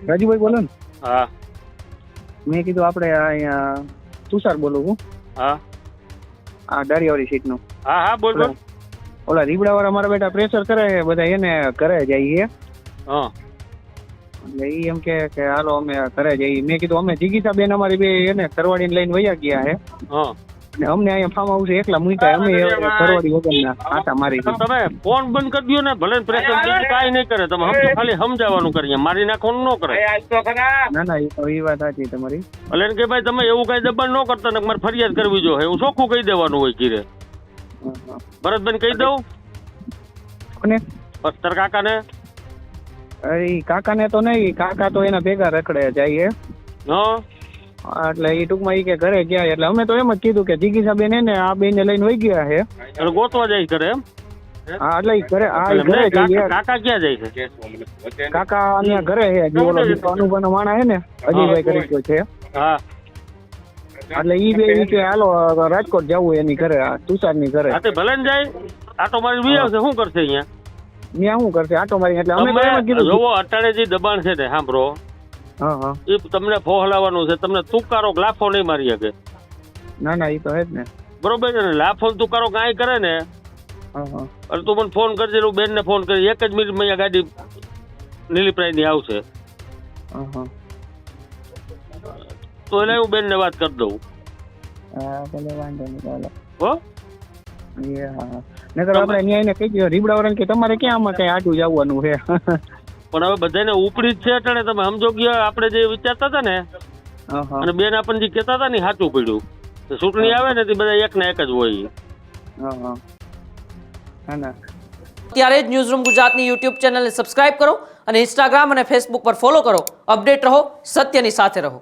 રાજુભાઈ બોલો ને. હા મેં કીધું આપણે અહીંયા તુષાર બોલું છું. હા આ દારિયાવાળી સીટનું. હા હા બોલ બોલ. ઓલા રીબડાવાળા મારા બેટા પ્રેશર કરે બધા એને ઘરે જઈએ. હા એટલે એ એમ કે હાલો અમે ઘરે જઈએ. મેં કીધું અમે જીગીતા બેન અમારી બે એને કરવાડીને લઈને વયા ગયા છે. હા અને અમને અહીંયા ફાર્મ હાઉસ એકલા મૂક્યા. અમે કરવાડી વગરના આટા મારી. તમે ફોન બંધ કરી દો ને, ભલે પ્રેશર બીજું કાંઈ નહીં કરે. તમે સમજો, ખાલી સમજાવવાનું કરીએ, મારી નાખવાનું ન કરે. ના ના એ વાત સાચી તમારી. એટલે એને કે ભાઈ તમે એવું કઈ દબાણ ન કરતા ને મારે ફરિયાદ કરવી જોઈએ, એવું ચોખ્ખું કહી દેવાનું હોય કીરે. ભરતભાઈ કહી દઉં કોને? તાર કાકાને. અરે કાકાને તો નહીં, કાકા તો એના ભેગા રખડે જાય. હા એટલે એ ટૂંકમાં એ કે ઘરે ગયા. એટલે અમે તો એમ જ કીધું કે જીગીસા બેન એને આ બેન ને લઈને વહી ગયા છે. એટલે ગોતવા જાય કરે એમ. હા એટલે ઈ ઘરે ઘરે જઈએ. કાકા ક્યાં જાય છે? કાકા અહીંયા ઘરે છે. જે ઓલો અનુભાનો માણા છે ને, અજયભાઈ કરી છે. હા એટલે ઈ બે ઈ કે હાલો રાજકોટ જવું એની ઘરે, તુષાર ની ઘરે. હા તે ભલે ને જાય, આટો મારી વી આવશે. શું કરશે અહીંયા? ત્યાં શું કરશે આટો મારી? એટલે અમે તો એમ જ કીધું. જોવો અટાણે જે દબાણ છે ને, સાંભળો, હા હા એ તમને ફોહલાવાનું છે. તમને તુકારો લાફો નહીં મારી શકે. ના ના એ તો હે જ ને. બરોબર છે ને? લાફો ને તુકારો કાંઈ કરે ને, હા હા અને તું મને ફોન કરજે, હું બેન ને ફોન કરી, એક જ મિનિટમાં અહીંયા ગાડી નીલીપ્રાય ની આવશે. હા હા તો એટલે હું બેન ને વાત કરી દઉં. હા ભલે વાંધો નહીં ચાલો. હો એ હા નકર આપણે ન્યાયને કહી દો રીબડાવાળાને કે તમારે ક્યાં આમાં કઈ આટું જવાનું છે. પણ હવે બધાને ઉપડી જ છે અટાણે. તમે સમજો ગયા આપણે જે વિચારતા હતા ને, હા હા અને બેન આપણને જે કહેતા હતા ને સાચું પડ્યું. ચૂંટણી આવે ને તે બધા એક ને એક જ હોય. હા હા ના ના ત્યારે જ ન્યૂઝરૂમ ગુજરાતની યુટ્યુબ ચેનલને સબસ્ક્રાઇબ કરો અને ઇન્સ્ટાગ્રામ અને ફેસબુક પર ફોલો કરો. અપડેટ રહો, સત્યની સાથે રહો.